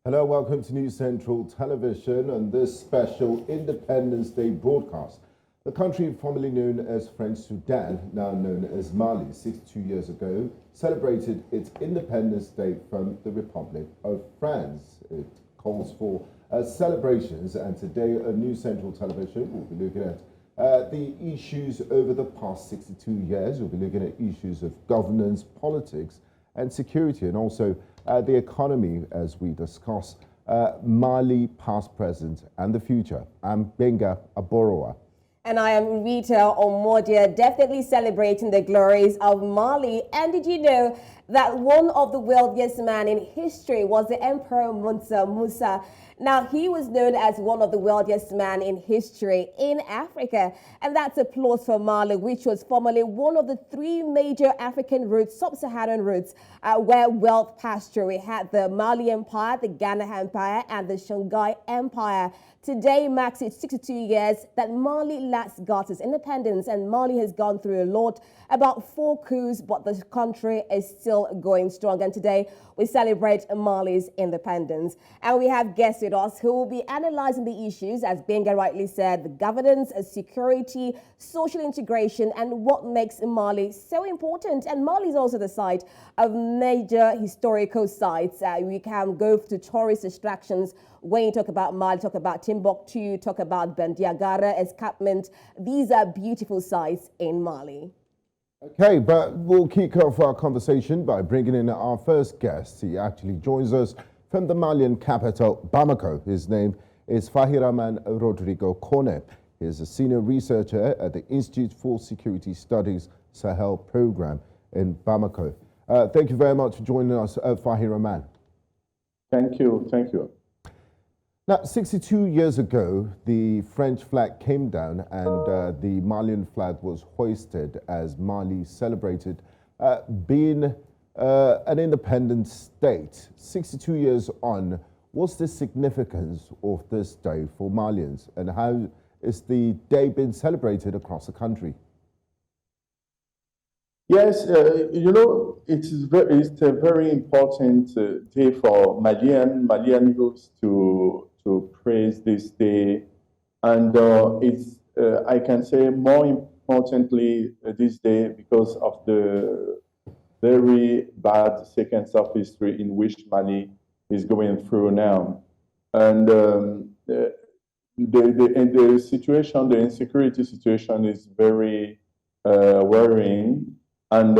Hello, welcome to News Central Television on this special Independence Day broadcast. The country formerly known as French Sudan, now known as Mali, 62 years ago, celebrated its Independence Day from the Republic of France. It calls for celebrations, and today on News Central Television we'll be looking at the issues over the past 62 years. We'll be looking at issues of governance, politics, and security, and also the economy as we discuss Mali, past, present, and the future. I'm Benga Aboroa. And I am Rita Omodia, definitely celebrating the glories of Mali. And did you know that one of the wealthiest men in history was the Emperor Mansa Musa? Now, he was known as one of the wealthiest men in history in Africa. And that's applause for Mali, which was formerly one of the three major African routes, sub-Saharan routes, where wealth passed through. We had the Mali Empire, the Ghana Empire, and the Shanghai Empire. Today marks its 62 years that Mali last got its independence, and Mali has gone through a lot, about 4 coups, but the country is still going strong. And today we celebrate Mali's independence. And we have guests with us who will be analyzing the issues, as Benga rightly said, the governance, security, social integration, and what makes Mali so important. And Mali is also the site of major historical sites. We can go to tourist attractions. When you talk about Mali, talk about Timbuktu, talk about Bandiagara escarpment. These are beautiful sites in Mali. Okay, but we'll kick off our conversation by bringing in our first guest. He actually joins us from the Malian capital, Bamako. His name is Fahiraman Rodrigo Kone. He is a senior researcher at the Institute for Security Studies Sahel program in Bamako. Thank you very much for joining us, Fahiraman. Thank you. Thank you. Now, 62 years ago, the French flag came down and the Malian flag was hoisted as Mali celebrated being an independent state. 62 years on, what's the significance of this day for Malians, and how is the day being celebrated across the country? Yes, it's a very important day for Malian youth to praise this day, and it's I can say more importantly this day because of the very bad sequence of history in which Mali is going through now, and the situation, the insecurity situation, is very worrying. And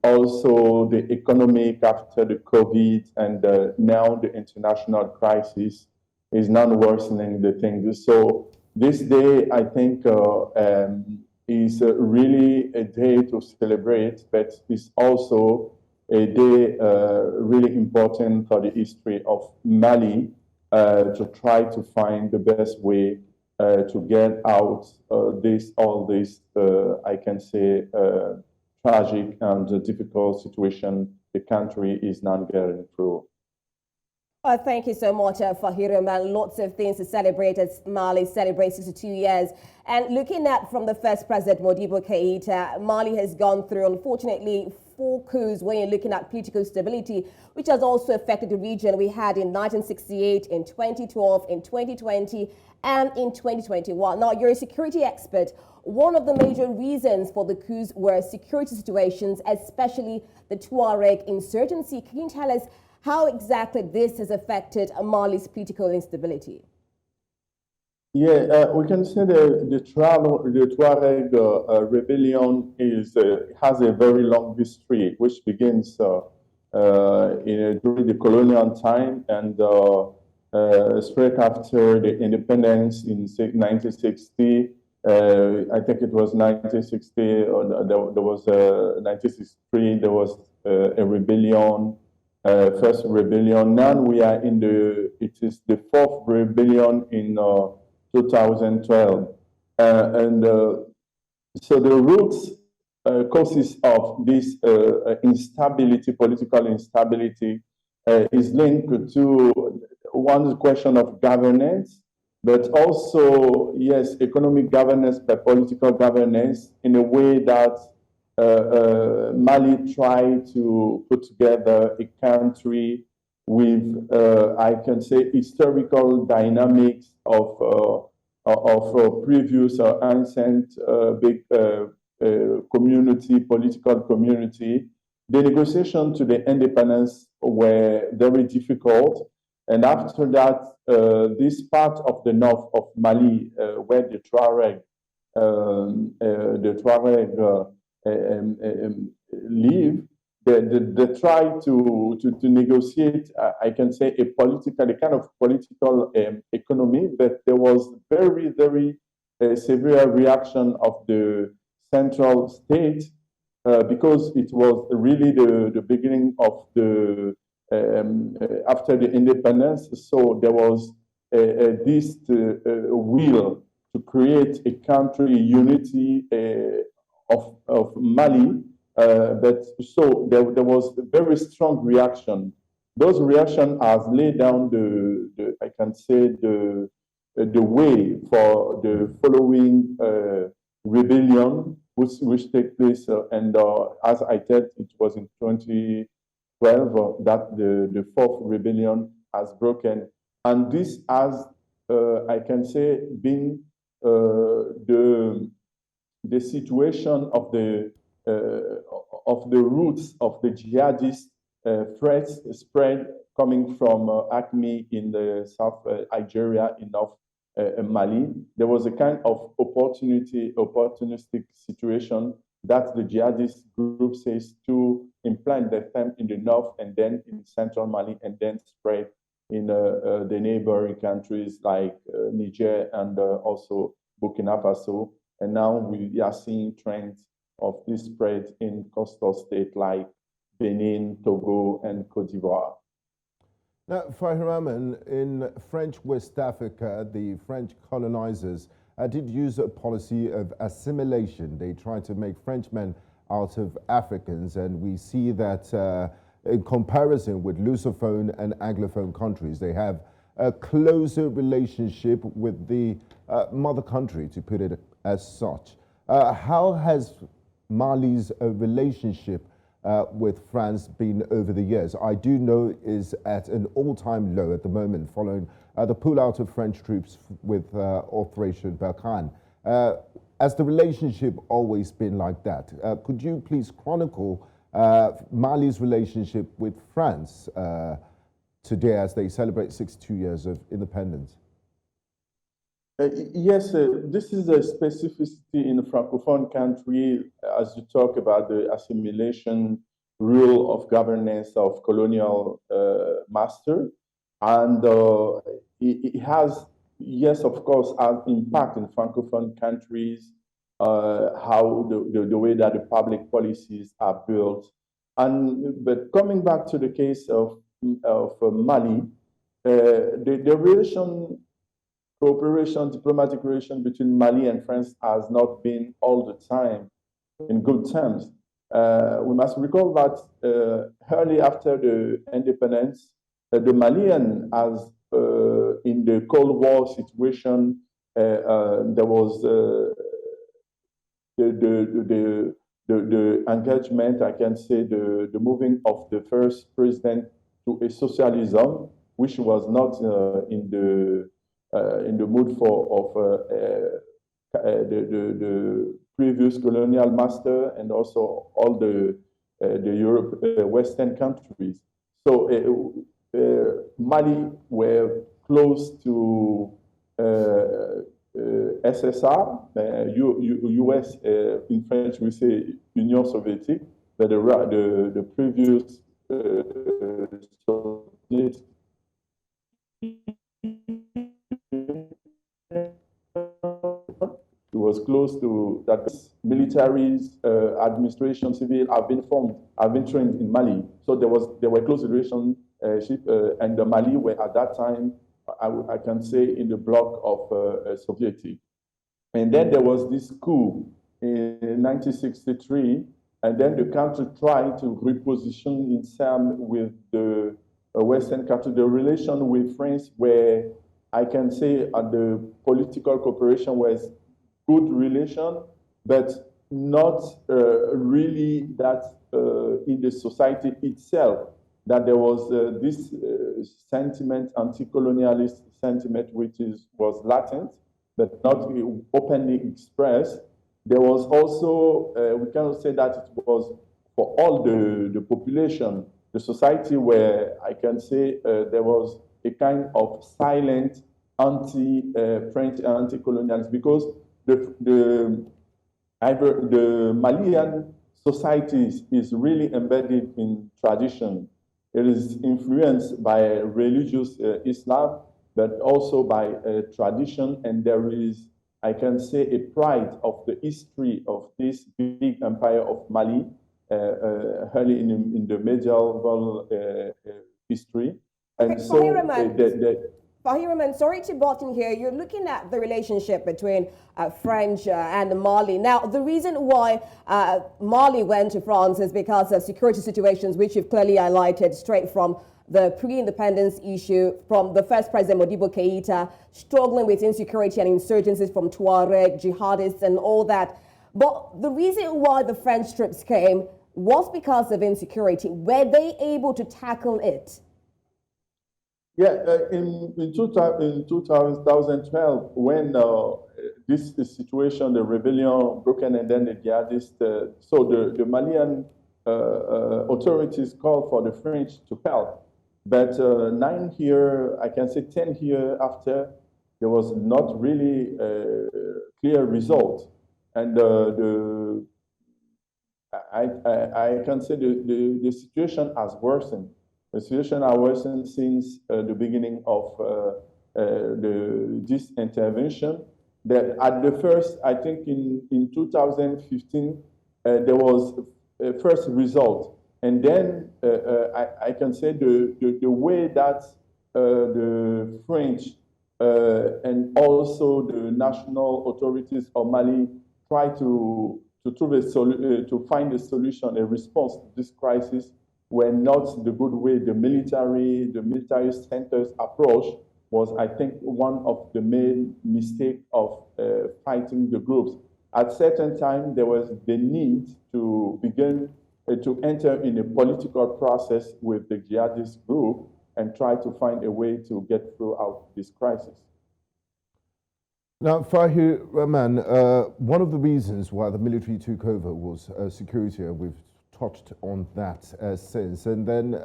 also the economic after the COVID and now the international crisis is not worsening the things. So this day, I think, is really a day to celebrate, but it's also a day really important for the history of Mali to try to find the best way to get out all this, I can say, tragic and difficult situation the country is not getting through. Thank you so much, Fahiraman. Lots of things to celebrate as Mali celebrates 62 years. And looking at from the first president, Modibo Keita, Mali has gone through, unfortunately, 4 coups when you're looking at political stability, which has also affected the region. We had in 1968, in 2012, in 2020, and in 2021. Now, you're a security expert. One of the major reasons for the coups were security situations, especially the Tuareg insurgency. Can you tell us how exactly this has affected Mali's political instability? Yeah, we can say the Tuareg rebellion has a very long history, which begins during the colonial time and straight after the independence in 1960. I think it was 1960, or there was 1963, there was a rebellion, first rebellion. Now we are it is the 4th rebellion in 2012. So the roots causes of this instability, political instability, is linked to one question of governance, but also, yes, economic governance, but political governance in a way that Mali tried to put together a country with, I can say, historical dynamics of previous ancient big community, political community. The negotiations to the independence were very difficult. And after that, this part of the north of Mali, where the Tuareg live, they try to negotiate, I can say, a kind of political economy, but there was very, very severe reaction of the central state because it was really the beginning of the after the independence. So there was this will to create a country unity of Mali. But so there was a very strong reaction. Those reactions have laid down I can say the way for the following rebellion, which take place, and as I said, it was in 2012 that the fourth rebellion has broken, and this has, I can say, been the situation of the roots of the jihadist threats spread coming from Acme in the South Algeria, in North Mali. There was a kind of opportunistic situation that the jihadist group says to implant them in the north and then in central Mali and then spread in the neighboring countries like Niger and also Burkina Faso. And now we are seeing trends of this spread in coastal states like Benin, Togo, and Cote d'Ivoire. Now, Fahiraman, in French West Africa, the French colonizers did use a policy of assimilation. They tried to make Frenchmen out of Africans, and we see that in comparison with Lusophone and Anglophone countries, they have a closer relationship with the mother country, to put it as such. How has Mali's relationship with France been over the years? I do know is at an all-time low at the moment, following the pullout of French troops with Operation Barkhane. Has the relationship always been like that? Could you please chronicle Mali's relationship with France today as they celebrate 62 years of independence? Yes, this is a specificity in a Francophone country, as you talk about the assimilation rule of governance of colonial master. And it has, yes, of course, an impact in Francophone countries, how the way that the public policies are built. But coming back to the case of Mali, the diplomatic relation between Mali and France has not been all the time in good terms. We must recall that early after the independence, the Malian, as in the Cold War situation, there was the engagement, I can say, the moving of the first president to a socialism, which was not in the mood of the previous colonial master and also all the Western countries. So Mali were close to SSR, US, in French we say Union Soviétique, but the previous Soviet it was close to that. Militaries, administration, civil have been formed, have been trained in Mali. So there were close relationship, and the Mali were at that time, I can say, in the bloc of Soviet. And then there was this coup in 1963, and then the country tried to reposition itself with the Western country. The relation with France, where I can say the political cooperation was good relation, but not really that in the society itself. that there was this sentiment, anti-colonialist sentiment, which was latent, but not openly expressed. There was also, we cannot say that it was for all the population, the society, where I can say there was a kind of silent anti-French and anti-colonialist, because the Malian society is really embedded in tradition. It is influenced by religious Islam, but also by tradition, and there is, I can say, a pride of the history of this big empire of Mali, early in the medieval history. And okay, so Fahiraman, sorry to butt in here. You're looking at the relationship between French and Mali. Now, the reason why Mali went to France is because of security situations, which you've clearly highlighted straight from the pre-independence issue, from the first president, Modibo Keïta, struggling with insecurity and insurgencies from Tuareg, jihadists, and all that. But the reason why the French troops came was because of insecurity. Were they able to tackle it? Yeah, in 2012, when this situation, the rebellion broke, and then the jihadists, so the Malian authorities called for the French to help. But 9 years, I can say 10 years after, there was not really a clear result. And I can say the situation has worsened. The situation has worsened since the beginning of this intervention. That at the first, I think in 2015, there was a first result. And then I can say the way that the French and also the national authorities of Mali try to find a solution, a response to this crisis, were not the good way. The military centers approach was, I think, one of the main mistakes of fighting the groups. At certain time, there was the need to begin to enter in a political process with the jihadist group and try to find a way to get throughout this crisis. Now, Fahiraman, one of the reasons why the military took over was security, and we've touched on that since. And then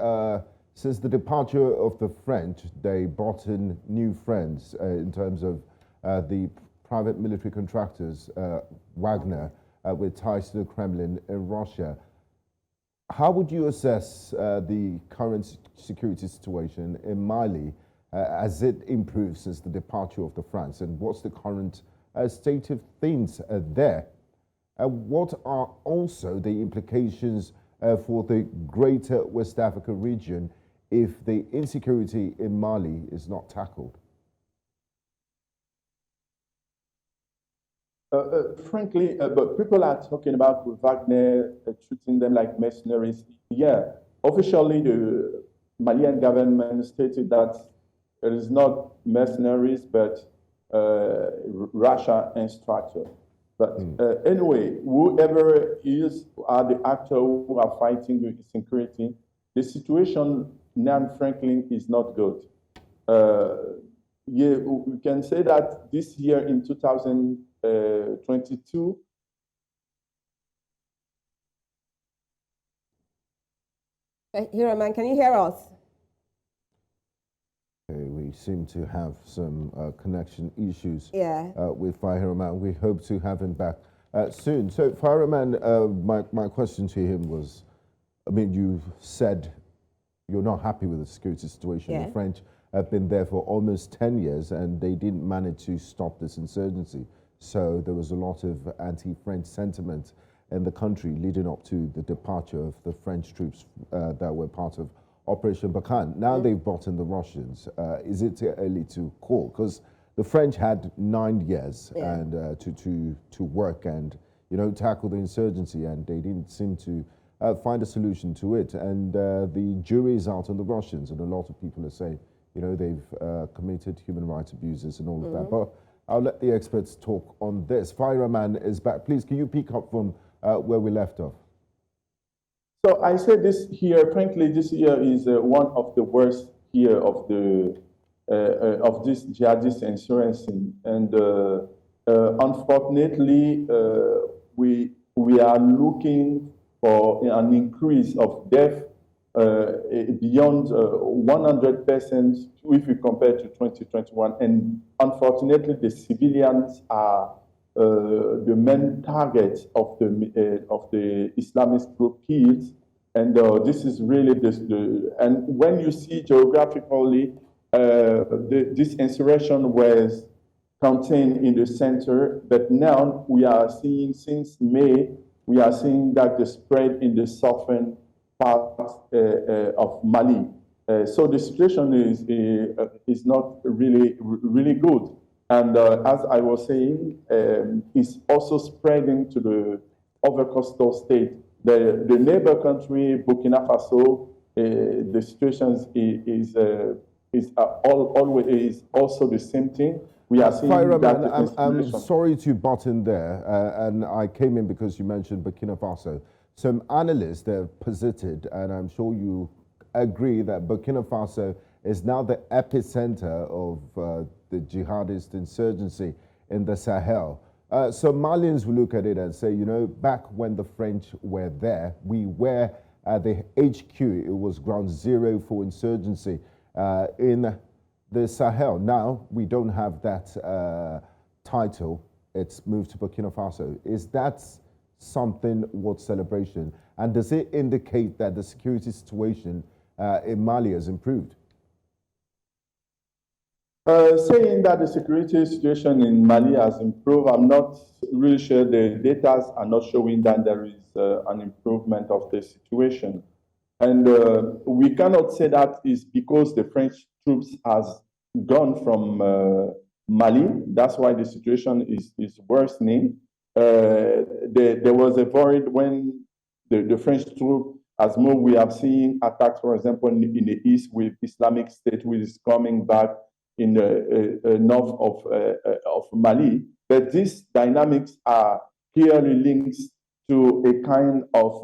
since the departure of the French, they brought in new friends in terms of the private military contractors, Wagner, with ties to the Kremlin in Russia. How would you assess the current security situation in Mali as it improves since the departure of the France? And what's the current state of things there? What are also the implications for the greater West Africa region if the insecurity in Mali is not tackled? Frankly, but people are talking about Wagner treating them like mercenaries. Yeah, officially the Malian government stated that it is not mercenaries, but Russia instructor. But anyway, whoever are the actors who are fighting the security, the situation now, frankly, is not good. Yeah, we can say that this year in 2022, Fahiraman, can you hear us? We seem to have some connection issues with Fahiraman. We hope to have him back soon. So, Fahiraman, my question to him was, I mean, you said you're not happy with the security situation. The French have been there for almost 10 years and they didn't manage to stop this insurgency. So there was a lot of anti-French sentiment in the country leading up to the departure of the French troops that were part of Operation Barkhane. Now they've brought in the Russians. Is it too early to call? Because the French had 9 years and to work and tackle the insurgency, and they didn't seem to find a solution to it. And the jury is out on the Russians, and a lot of people are saying they've committed human rights abuses and all of that. But I'll let the experts talk on this. Fahiraman is back. Please, can you pick up from where we left off? So I say this here, frankly, this year is one of the worst year of this jihadist insurgency, and unfortunately, we are looking for an increase of death beyond 100% if we compare to 2021, and unfortunately, the civilians are the main target of the Islamist group killed, and this is really and when you see geographically, this insurrection was contained in the center, but now we are seeing since May, we are seeing that the spread in the southern part of Mali. So the situation is not really good. And as I was saying, it's also spreading to the other coastal state. The neighbor country, Burkina Faso, the situation is always also the same thing. We are seeing Fahiraman, I'm sorry to butt in there, and I came in because you mentioned Burkina Faso. Some analysts have posited, and I'm sure you agree, that Burkina Faso is now the epicenter of the jihadist insurgency in the Sahel. So Malians will look at it and say, you know, back when the French were there, we were at the HQ. It was ground zero for insurgency in the Sahel. Now we don't have that title. It's moved to Burkina Faso. Is that something worth celebration? And does it indicate that the security situation in Mali has improved? Saying that the security situation in Mali has improved, I'm not really sure. The data are not showing that there is an improvement of the situation. And we cannot say that is because the French troops has gone from Mali. That's why the situation is worsening. There was a void when the French troop has moved. We have seen attacks, for example, in the east with Islamic State, which is coming back in the north of Mali. But these dynamics are clearly linked to a kind of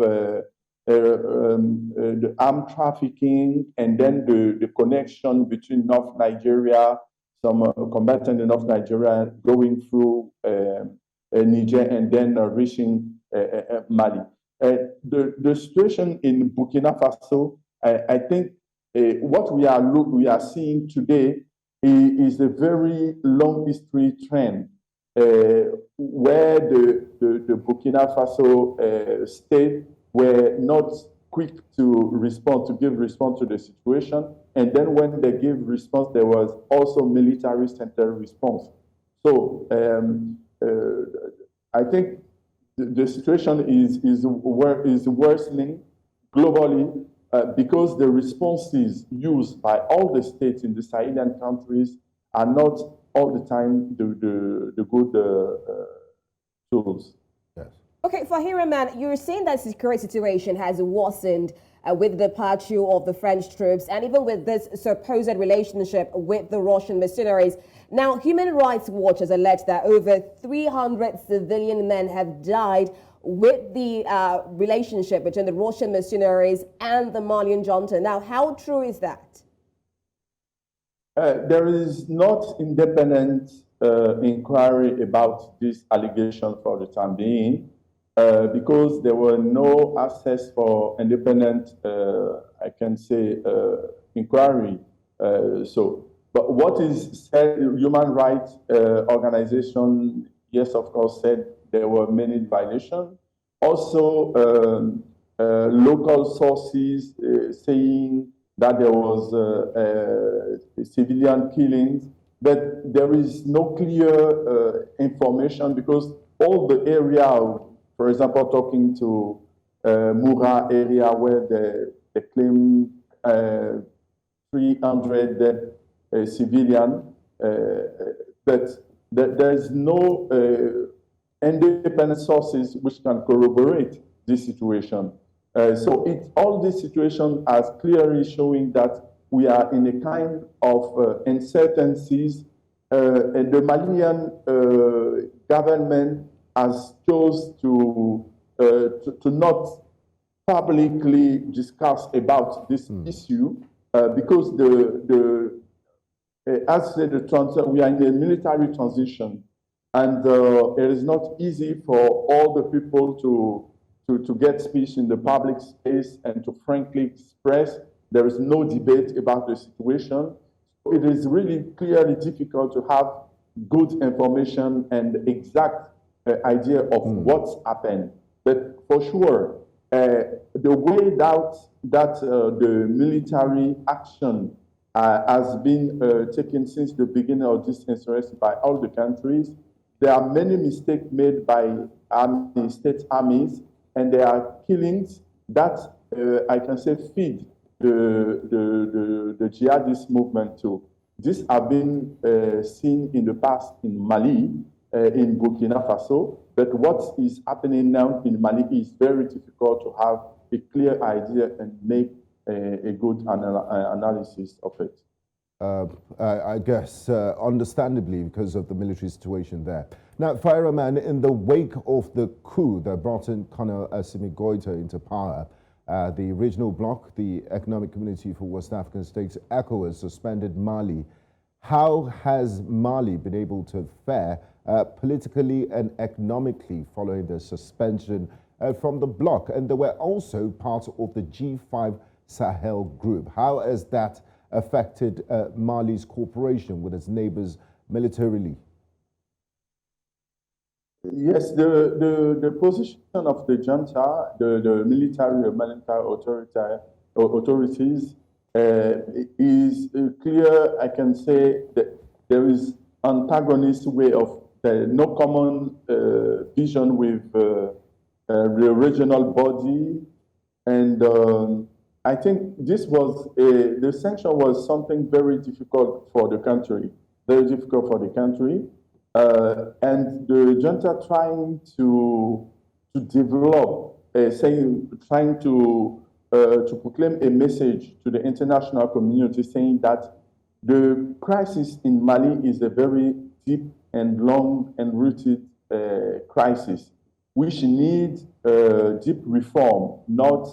the armed trafficking, and then the connection between North Nigeria, some combatants in North Nigeria going through Niger and then reaching Mali. The situation in Burkina Faso, I think what we are seeing today is a very long history trend where the Burkina Faso state were not quick to give response to the situation. And then when they give response, there was also military-centered response. So I think the situation is worsening globally because the responses used by all the states in the Sahelian countries are not all the time the good tools. Yes. Okay, Fahiraman, you're saying that the security situation has worsened with the departure of the French troops and even with this supposed relationship with the Russian mercenaries. Now, Human Rights Watch has alleged that over 300 civilian men have died with the relationship between the Russian mercenaries and the Malian junta. Now, how true is that? There is not independent inquiry about this allegation for the time being because there were no access for independent, I can say, inquiry. But what is said, human rights organization, yes, of course, said there were many violations. Also, local sources saying that there was civilian killings, but there is no clear information because all the area, for example, talking to Moura area where they claim 300 dead civilian, but there is no independent sources which can corroborate this situation. So all this situation is clearly showing that we are in a kind of uncertainties, and the Malian government has chose to not publicly discuss about this issue because as said, we are in a military transition, and it is not easy for all the people to get speech in the public space and to frankly express. There is no debate about the situation. It is really clearly difficult to have good information and exact idea of what's happened. But for sure, the way that the military action has been taken since the beginning of this insurrection by all the countries, there are many mistakes made by state armies, and there are killings that I can say feed the jihadist movement too. These have been seen in the past in Mali, in Burkina Faso, but what is happening now in Mali is very difficult to have a clear idea and make a good analysis of it. I guess, understandably, because of the military situation there. Now, Fahiraman, in the wake of the coup that brought in Colonel Assimi Goïta into power, the regional bloc, the Economic Community for West African States, ECOWAS, suspended Mali. How has Mali been able to fare politically and economically following the suspension from the bloc? And they were also part of the G5 Sahel group. How has that affected Mali's cooperation with its neighbors militarily? Yes, the position of the junta, the military authorities is clear. I can say that there is antagonist way of no common vision with the regional body, and I think this was the sanction was something very difficult for the country, and the junta trying to develop, trying to proclaim a message to the international community saying that the crisis in Mali is a very deep and long and rooted crisis, which needs deep reform, not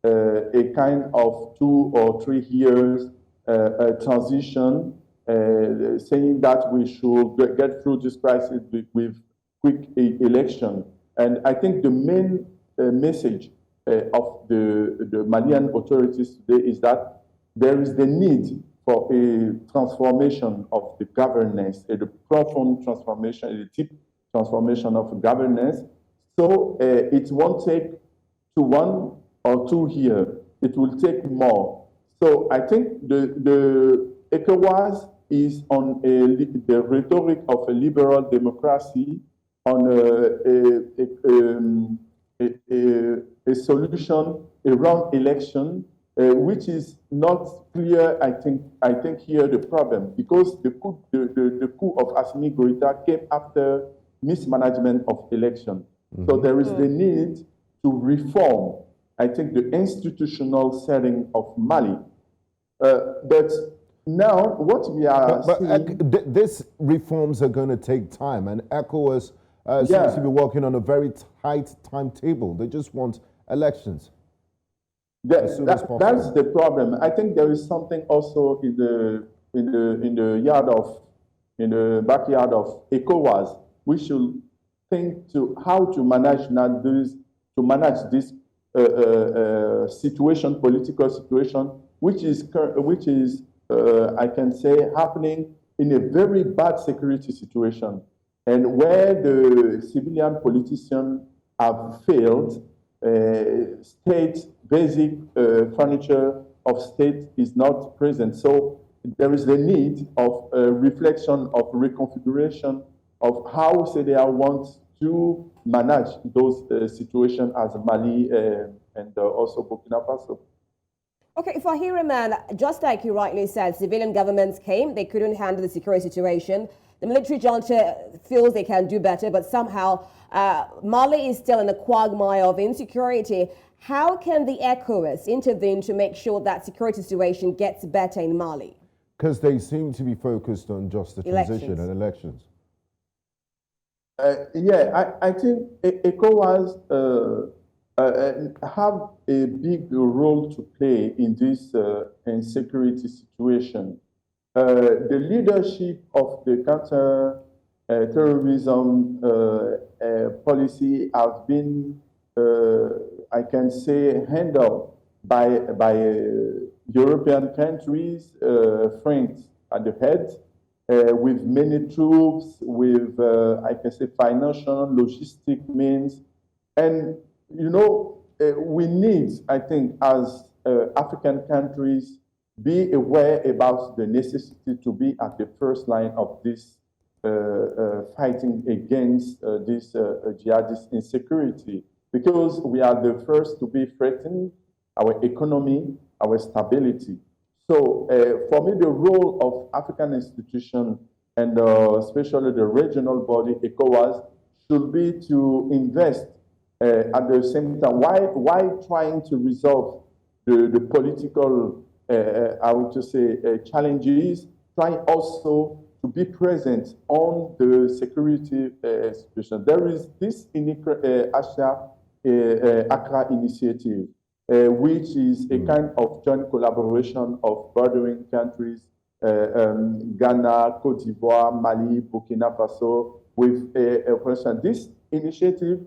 a kind of 2 or 3 years transition, saying that we should get through this crisis with quick election. And I think the main message of the Malian authorities today is that there is the need for a transformation of the governance, a profound transformation, a deep transformation of governance. So it won't take to 1 or 2 years. It will take more. So I think the ECOWAS is on the rhetoric of a liberal democracy, on a solution around election, which is not clear. I think here the problem, because the coup of Assimi Goïta came after mismanagement of election. So there is the need to reform, I think, the institutional setting of Mali. But now what we are seeing... These reforms are going to take time, and ECOWAS seems to be working on a very tight timetable. They just want elections. That's the problem. I think there is something also in the backyard of ECOWAS. We should think to how to manage this situation, political situation, which is I can say happening in a very bad security situation, and where the civilian politicians have failed. Basic furniture of state is not present. So there is the need of reflection, of reconfiguration of how CDR wants to manage those situations as Mali and also Burkina Faso. Okay, Fahiraman, just like you rightly said, civilian governments came, they couldn't handle the security situation. The military junta feels they can do better, but somehow Mali is still in a quagmire of insecurity. How can the ECOWAS intervene to make sure that security situation gets better in Mali? Because they seem to be focused on just the transition and elections. I think ECOWAS have a big role to play in this insecurity situation. The leadership of the counter-terrorism policy has been, I can say, handled by European countries, France at the head, with many troops, with, I can say, financial, logistic means. And, you know, we need, I think, as African countries, be aware about the necessity to be at the first line of this fighting against this jihadist insecurity, because we are the first to be threatened, our economy, our stability. So for me, the role of African institutions and especially the regional body, ECOWAS, should be to invest at the same time. Why trying to resolve the political, I would just say, challenges, trying also to be present on the security situation. There is this Accra initiative, which is a kind of joint collaboration of bordering countries, Ghana, Cote d'Ivoire, Mali, Burkina Faso, with a person. This initiative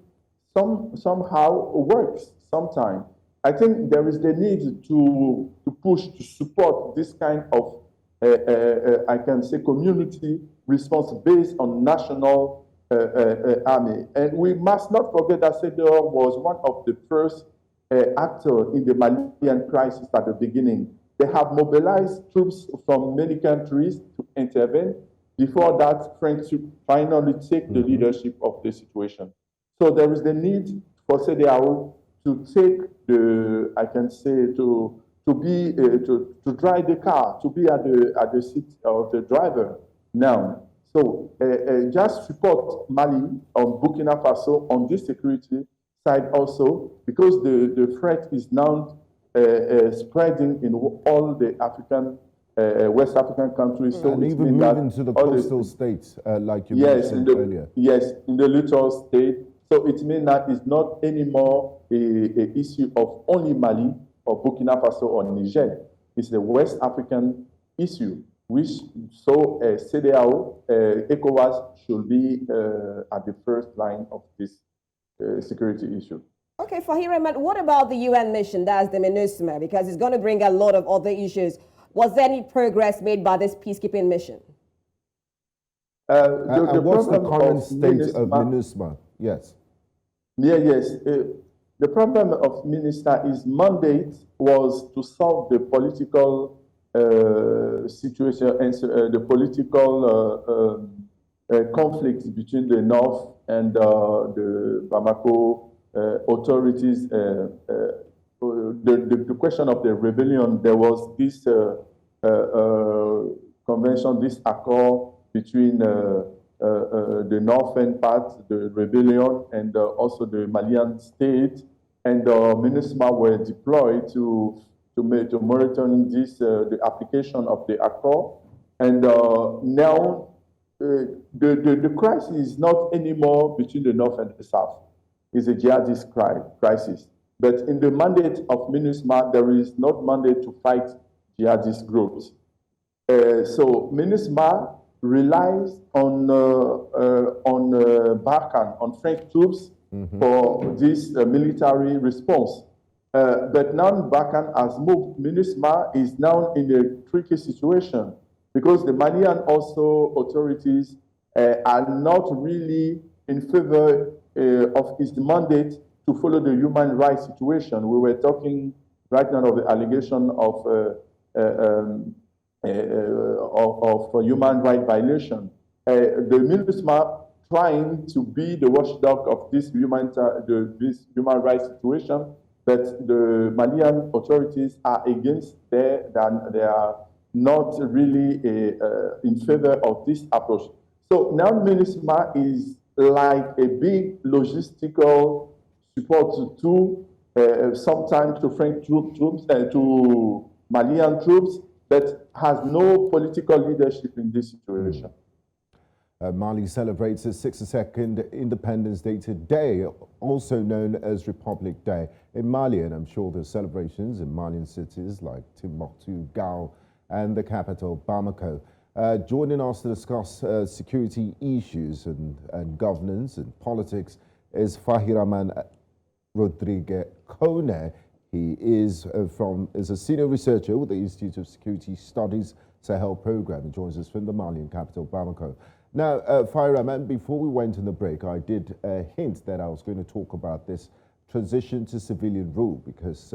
somehow works sometimes. I think there is the need to push, to support this kind of, I can say, community response based on national army. And we must not forget that CEDEAW was one of the first actors in the Malian crisis at the beginning. They have mobilized troops from many countries to intervene. Before that, France should finally take the leadership of the situation. So there is the need for CEDEAO to take the, I can say, to drive the car, to be at the seat of the driver now. So just support Mali on Burkina Faso on this security side also, because the threat is now spreading in all the African, West African countries. So and even moving to the coastal states, like you mentioned earlier. Yes, in the littoral state. So it means that it's not anymore an issue of only Mali or Burkina Faso or Niger. It's a West African issue, which so CEDEAO, ECOWAS should be at the first line of this security issue. Okay, Fahiraman, what about the UN mission, that's the MINUSMA, because it's going to bring a lot of other issues. Was there any progress made by this peacekeeping mission? And what's the current state of MINUSMA? Yes. Yes. The problem of MINUSMA is mandate was to solve the political situation and the political conflicts between the North and the Bamako authorities. The question of the rebellion, there was this convention, this accord between the northern part, the rebellion, and also the Malian state, and MINUSMA were deployed to monitor this the application of the accord. And now the crisis is not anymore between the north and the south. It's a jihadist crisis. But in the mandate of MINUSMA, there is not mandate to fight jihadist groups. So MINUSMA relies on Barkhane, on French troops for this military response. But now Barkhane has moved. MINUSMA is now in a tricky situation because the Malian also authorities are not really in favor of its mandate to follow the human rights situation. We were talking right now of the allegation of human rights violation. The MINUSMA trying to be the watchdog of this human rights situation, but the Malian authorities are against they are not really in favor of this approach. So now MINUSMA is like a big logistical support to sometimes to French troops and to Malian troops, but has no political leadership in this situation. Mali celebrates its 62nd Independence Day today, also known as Republic Day in Mali. And I'm sure there's celebrations in Malian cities like Timbuktu, Gao, and the capital, Bamako. Joining us to discuss security issues and governance and politics is Fahiraman Rodriguez Kone. He is a senior researcher with the Institute of Security Studies Sahel program. He joins us from the Malian capital, Bamako. Now, Fahiraman, before we went on the break, I did hint that I was going to talk about this transition to civilian rule because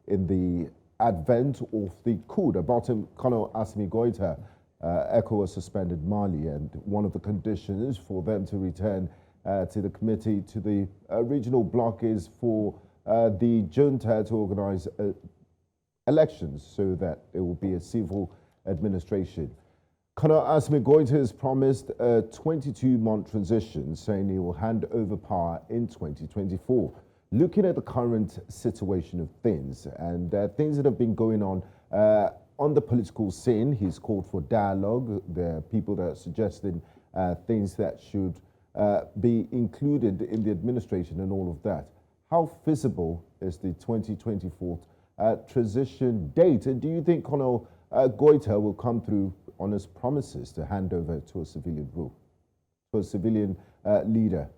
in the advent of the coup, the bottom Colonel Assimi Goïta, ECOWAS suspended Mali, and one of the conditions for them to return to the committee, to the regional bloc, is for the junta to organize elections so that it will be a civil administration. Colonel Assimi Goïta has promised a 22-month transition, saying he will hand over power in 2024. Looking at the current situation of things and things that have been going on the political scene, he's called for dialogue. There are people that are suggesting things that should be included in the administration and all of that. How feasible is the 2024 transition date? And do you think Colonel Goïta will come through on his promises to hand over to a civilian rule, to a civilian leader?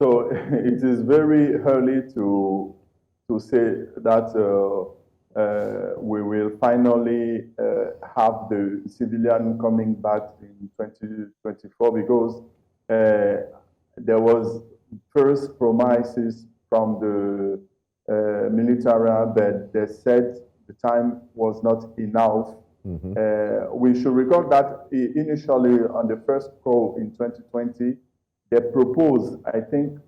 So it is very early to say that we will finally have the civilian coming back in 2024, because there was first promises from the military, but they said the time was not enough. We should recall that initially on the first call in 2020, they proposed, I think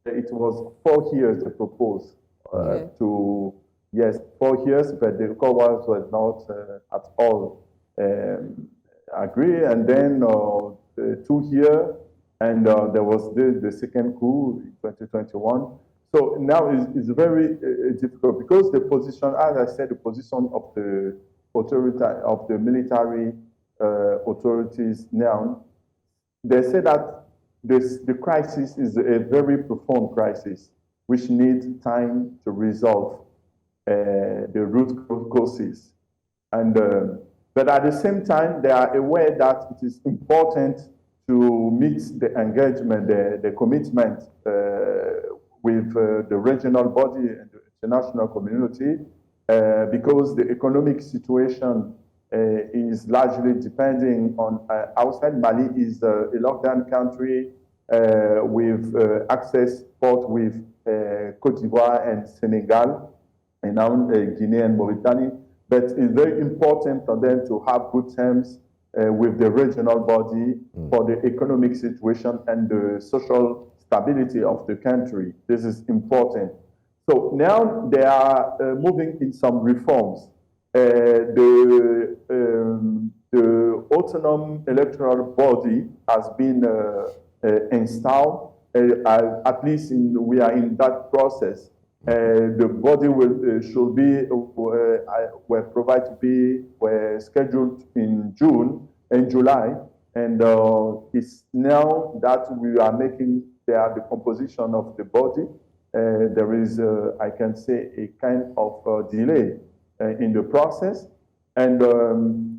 it was 4 years they proposed to, yes, 4 years, but the ECOWAS was not at all agree. And then 2 years, and there was the second coup in 2021. So now it's very difficult, because the position, as I said, the position of the authority, of the military authorities now, they say that the crisis is a very profound crisis, which needs time to resolve the root causes. And but at the same time, they are aware that it is important to meet the engagement, the commitment with the regional body and the international community, because the economic situation is largely depending on outside. Mali is a lockdown country with access port with Côte d'Ivoire and Senegal, and now Guinea and Mauritania. But it's very important for them to have good terms with the regional body for the economic situation and the social stability of the country. This is important. So now they are moving in some reforms. The autonomous electoral body has been installed. At least we are in that process. The body should be were provided to be scheduled in June and July, and it's now that we are making the composition of the body. There is, I can say, a kind of delay in the process, and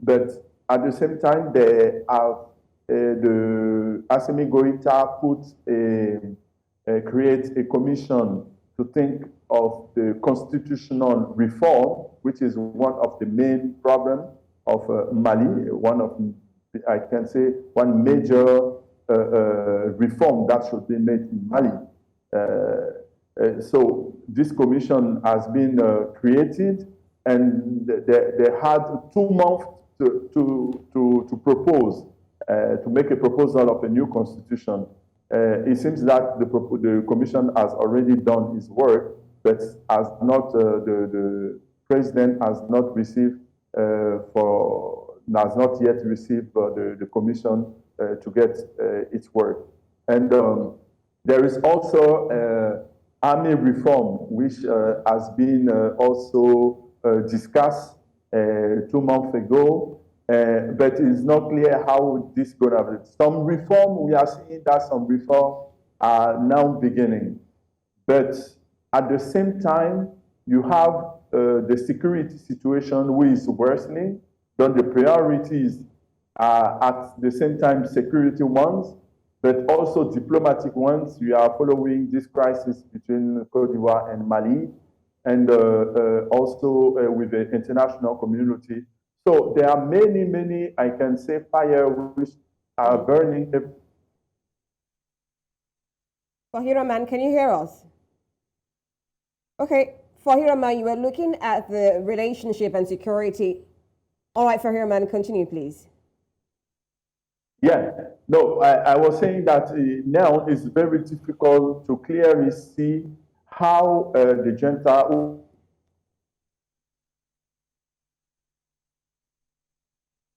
but at the same time, they have the Assimi Goïta create a commission to think of the constitutional reform, which is one of the main problems of Mali. One of, I can say, one major reform that should be made in Mali. So this commission has been created, and they had 2 months to propose, to make a proposal of a new constitution. It seems that the commission has already done its work, but has not, the president has not received has not yet received the commission to get its work. And there is also army reform, which has been also discussed 2 months ago. but it's not clear how this is going to happen. Some reform, we are seeing that some reform are now beginning. But at the same time, you have the security situation which is worsening. Then the priorities are at the same time security ones, but also diplomatic ones. We are following this crisis between Cote d'Ivoire and Mali, and also with the international community. So there are many, many, I can say, fires which are burning. Fahiraman, can you hear us? Okay, Fahiraman, you were looking at the relationship and security. All right, Fahiraman, continue, please. Yeah, no, I was saying that now it's very difficult to clearly see how the junta.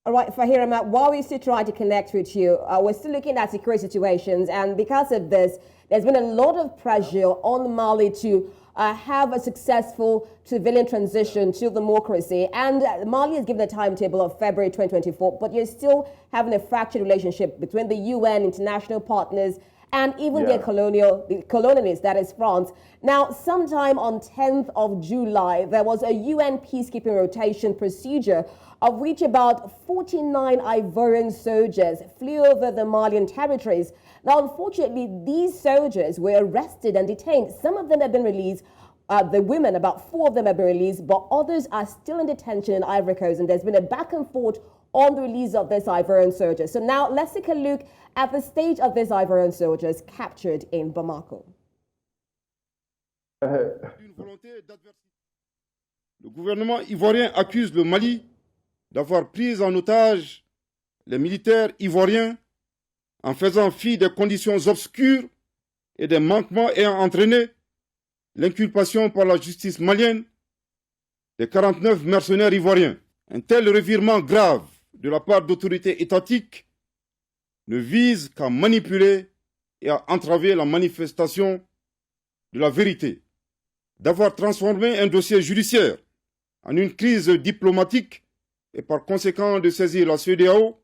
All right, Fahiraman, while we still try to connect with you, we're still looking at security situations, and because of this, there's been a lot of pressure on Mali to have a successful civilian transition to democracy. And Mali has given a timetable of February 2024, but you're still having a fractured relationship between the UN, international partners, and even the colonialists, that is France. Now, sometime on 10th of July, there was a UN peacekeeping rotation procedure of which about 49 Ivorian soldiers flew over the Malian territories. Now, unfortunately, these soldiers were arrested and detained. Some of them have been released. The women, about 4 of them have been released, but others are still in detention in Ivory Coast. And there's been a back and forth on the release of these Ivorian soldiers. So now let's take a look at the state of these Ivorian soldiers captured in Bamako. Le gouvernement ivoirien accuse le Mali d'avoir pris en otage les militaires ivoiriens en faisant fi des conditions obscures et des manquements ayant entraîné l'inculpation par la justice malienne des 49 mercenaires ivoiriens. Un tel revirement grave de la part d'autorités étatiques ne vise qu'à manipuler et à entraver la manifestation de la vérité. D'avoir transformé un dossier judiciaire en une crise diplomatique et par conséquent de saisir la CEDEAO,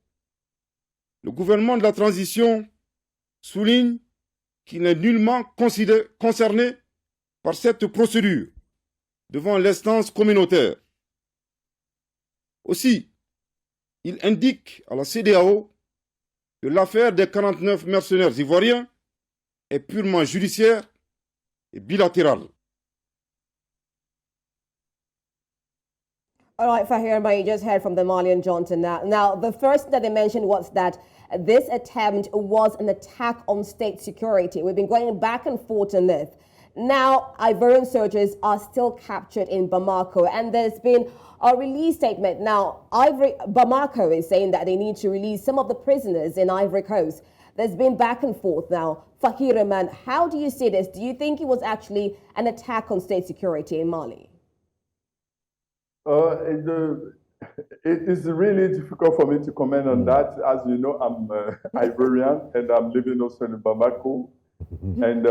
le gouvernement de la transition souligne qu'il n'est nullement concerné par cette procédure devant l'instance communautaire. Aussi, il indique à la CEDEAO que l'affaire des 49 mercenaires ivoiriens est purement judiciaire et bilatérale. All right, Fahiraman, you just heard from the Malian Johnson now. Now, the first that they mentioned was that this attempt was an attack on state security. We've been going back and forth on this. Now, Ivorian soldiers are still captured in Bamako, and there's been a release statement. Now, Bamako is saying that they need to release some of the prisoners in Ivory Coast. There's been back and forth now. Fahiraman, how do you see this? Do you think it was actually an attack on state security in Mali? It is really difficult for me to comment on that. As you know, I'm Ivorian and I'm living also in Bamako. And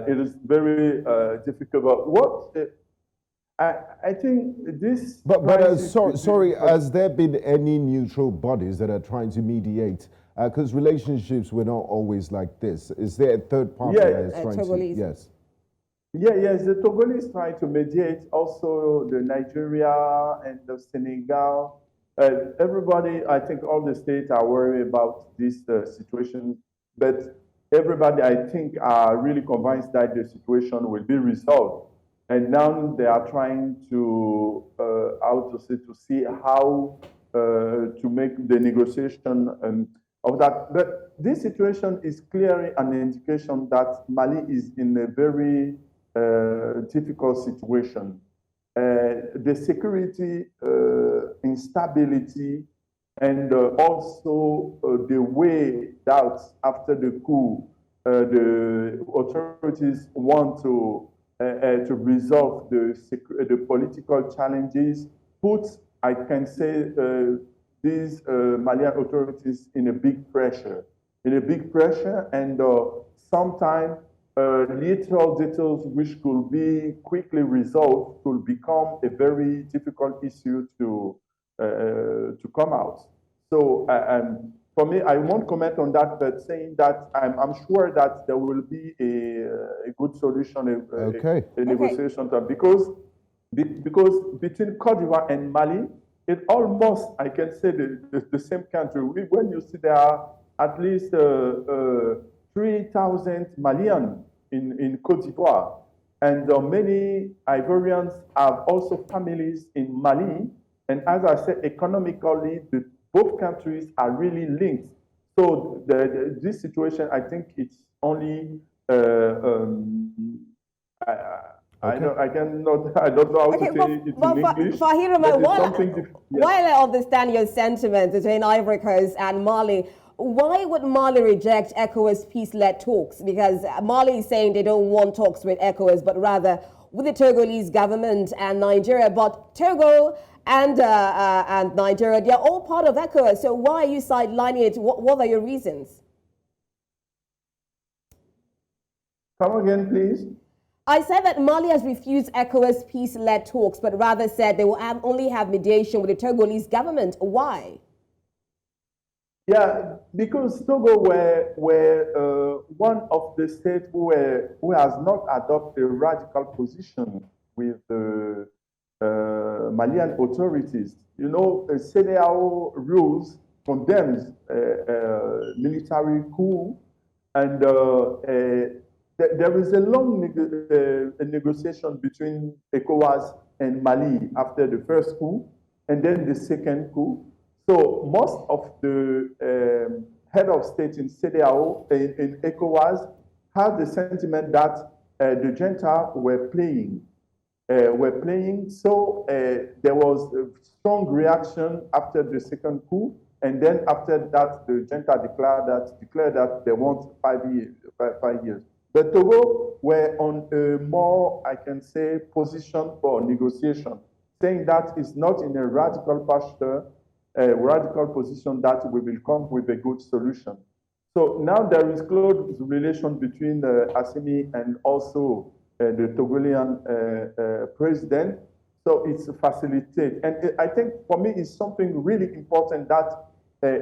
it is very difficult. But what I think this. But sorry, has there been any neutral bodies that are trying to mediate? Because relationships were not always like this. Is there a third party that is trying to? Yes. Yes, the Togolese try to mediate, also the Nigeria and the Senegal. Everybody, I think all the states are worried about this situation, but everybody, I think, are really convinced that the situation will be resolved. And now they are trying to, to see how to make the negotiation of that. But this situation is clearly an indication that Mali is in a very difficult situation. The security instability and also the way that after the coup, the authorities want to resolve the political challenges, puts, I can say, these Malian authorities in a big pressure, and sometimes little details which could be quickly resolved could become a very difficult issue to to come out. So for me, I won't comment on that, but saying that I'm sure that there will be a good solution, a negotiation, because between Cote d'Ivoire and Mali, it almost, I can say, the same country. When you see there are at least 3,000 Malians in Cote d'Ivoire, and many Ivorians have also families in Mali. And as I said, economically, both countries are really linked. So this situation, I think it's only I don't know how to say it in English. Fahiraman, while I understand your sentiments between Ivory Coast and Mali, why would Mali reject ECOWAS peace-led talks? Because Mali is saying they don't want talks with ECOWAS, but rather with the Togolese government and Nigeria. But Togo and Nigeria, they are all part of ECOWAS. So why are you sidelining it? What are your reasons? Come again, please. I said that Mali has refused ECOWAS peace-led talks, but rather said they will only have mediation with the Togolese government. Why? Yeah, because Togo were one of the states who has not adopted a radical position with the Malian authorities. You know, CEDEAO rules condemns military coup, and there is a long negotiation between ECOWAS and Mali after the first coup, and then the second coup. So most of the head of state in CEDEAO, in ECOWAS, had the sentiment that the junta were playing. So there was a strong reaction after the second coup, and then after that, the junta declared that they want 5 years. But Togo were on a more, I can say, position for negotiation, saying that it's not in a radical posture, a radical position that we will come with a good solution. So now there is close relation between Assimi and also the Togolian president. So it's facilitated. And I think for me it's something really important that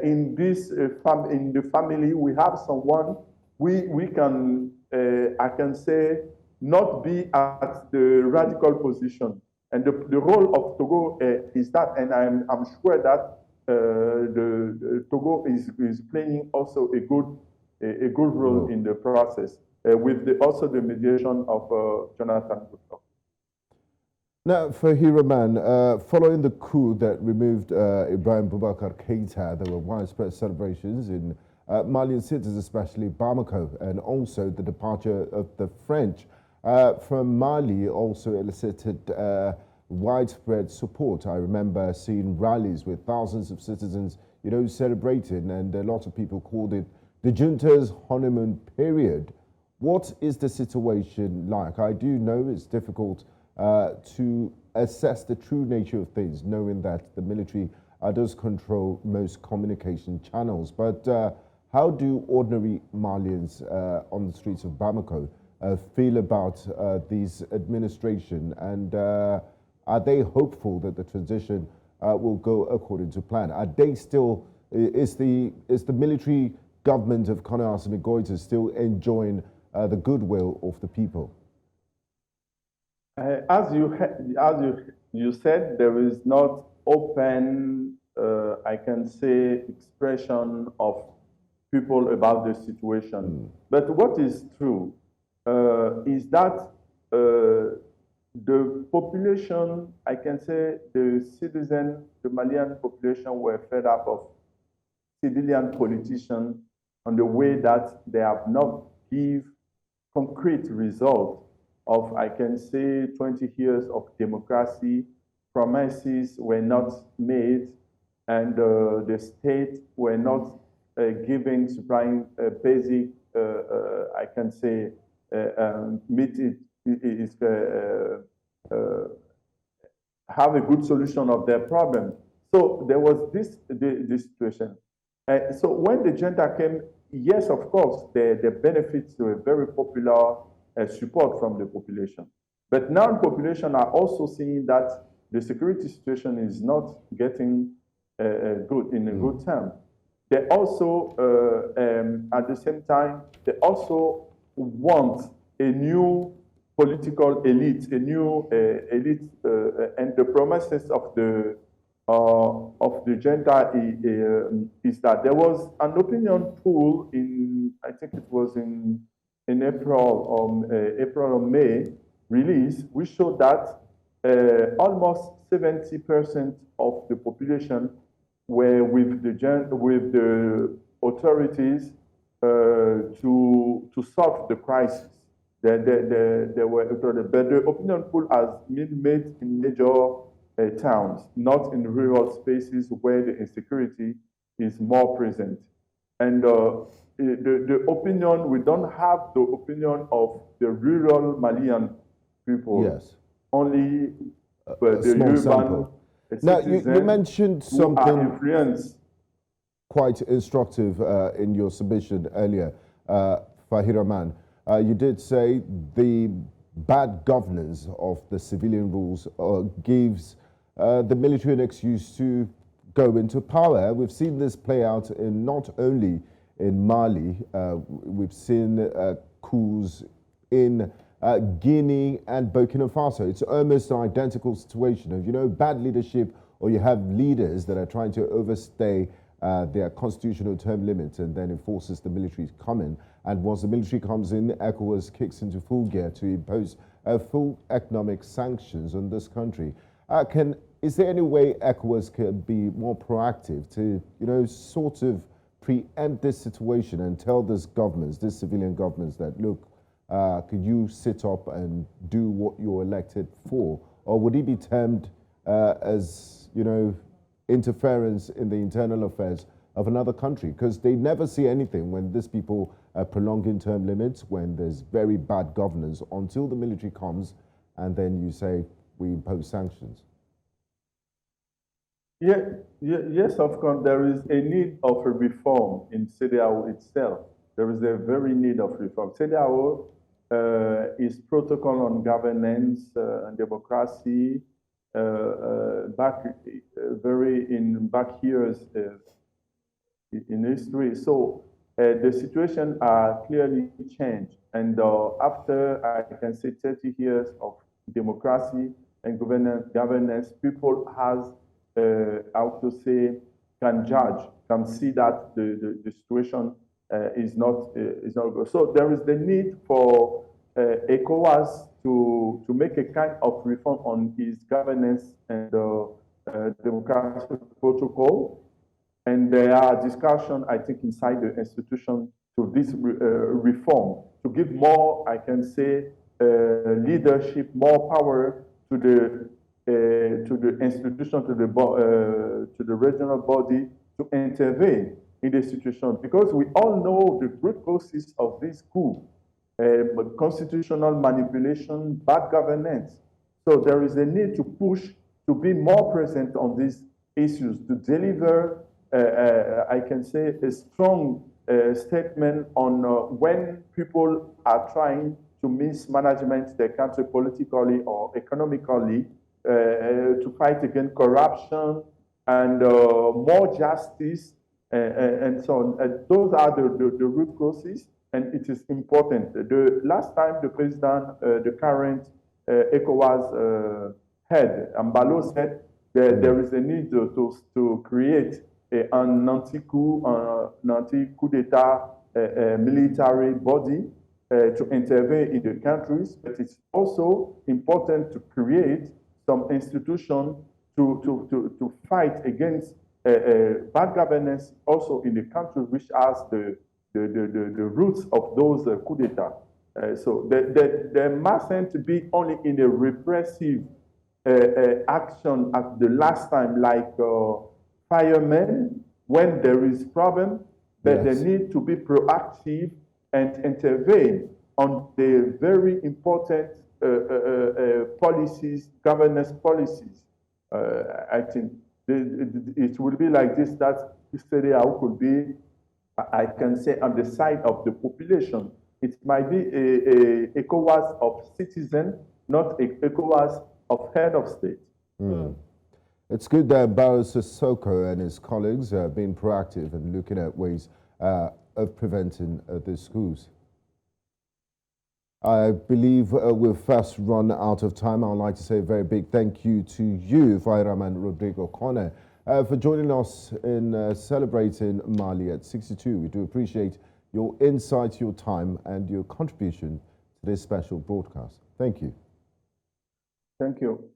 in this in the family we have someone we can, I can say, not be at the radical position. And the role of Togo is that, and I'm sure that the Togo is playing also a good role in the process with also the mediation of Jonathan Goodluck. Now, Fahiraman, following the coup that removed Ibrahim Boubacar Keïta, there were widespread celebrations in Malian cities, especially Bamako, and also the departure of the French from Mali also elicited widespread support. I remember seeing rallies with thousands of citizens, celebrating, and a lot of people called it the junta's honeymoon period. What is the situation like? I do know it's difficult to assess the true nature of things, knowing that the military does control most communication channels. But how do ordinary Malians on the streets of Bamako feel about this administration, and are they hopeful that the transition will go according to plan? Are they still, is the military government of Colonel Assimi Goïta still enjoying the goodwill of the people? As you said, there is not open, I can say, expression of people about the situation. But what is true is that the population, I can say, the Malian population were fed up of civilian politicians on the way that they have not give concrete results of, I can say, 20 years of democracy. Promises were not made, and the state were not supplying basic, I can say, have a good solution of their problem. So there was this situation. So when the junta came, yes, of course, the benefits were very popular support from the population. But now the population are also seeing that the security situation is not getting good in a good term. They also, at the same time, they also want a new political elite, a new elite, and the promises of the agenda is that there was an opinion poll in, I think it was in April or May release, which showed that almost 70% of the population were with the authorities to solve the crisis. But the opinion poll has been made in major towns, not in rural spaces where the insecurity is more present. And the opinion, we don't have the opinion of the rural Malian people. Yes. Only the small urban sample. Now, you mentioned something influence. quite instructive in your submission earlier, Fahiraman. You did say the bad governance of the civilian rules gives the military an excuse to go into power. We've seen this play out in not only in Mali, we've seen coups in Guinea and Burkina Faso. It's almost an identical situation of, you know, bad leadership, or you have leaders that are trying to overstay their constitutional term limits, and then it forces the military to come in. And once the military comes in, ECOWAS kicks into full gear to impose full economic sanctions on this country. Is there any way ECOWAS can be more proactive to, you know, sort of preempt this situation and tell these governments, these civilian governments, that look, could you sit up and do what you're elected for? Or would it be termed as, you know, interference in the internal affairs of another country? Because they never see anything when these people are prolonging term limits, when there's very bad governance, until the military comes and then you say, we impose sanctions. Yes, of course, there is a need of a reform in CEDEAO itself. There is a very need of reform. CEDEAO is protocol on governance and democracy back years in history. So the situation clearly changed, and after, I can say, 30 years of democracy and governance, people has how to say, can judge, can see that the situation is not good. So there is the need for ECOWAS to make a kind of reform on its governance and democratic protocol. And there are discussions, I think, inside the institution to this reform, to give more, I can say, leadership, more power to the institution, to the regional body, to intervene in the situation, because we all know the root causes of this coup, constitutional manipulation, bad governance. So there is a need to push to be more present on these issues, to deliver, I can say, a strong statement on when people are trying to mismanagement their country politically or economically, to fight against corruption and more justice and so on. Those are the root causes, and it is important. The last time the president, the current ECOWAS head, Ambalo, said that there is a need to create an anti-coup d'etat military body to intervene in the countries, but it's also important to create some institution to fight against bad governance also in the country, which has the roots of those coup d'etat. So there mustn't be only in a repressive action at the last time, like firemen, when there is problem, but yes, they need to be proactive and intervene on the very important policies, governance policies. I think it will be like this, that CEDEAO could be, I can say, on the side of the population. It might be a ECOWAS of citizens, not a ECOWAS of head of state. It's good that Barrow Sissoko and his colleagues are being proactive and looking at ways of preventing the schools. I believe we've fast run out of time. I would like to say a very big thank you to you, Fahiraman Rodrigo Kone, for joining us in celebrating Mali at 62. We do appreciate your insight, your time, and your contribution to this special broadcast. Thank you. Thank you.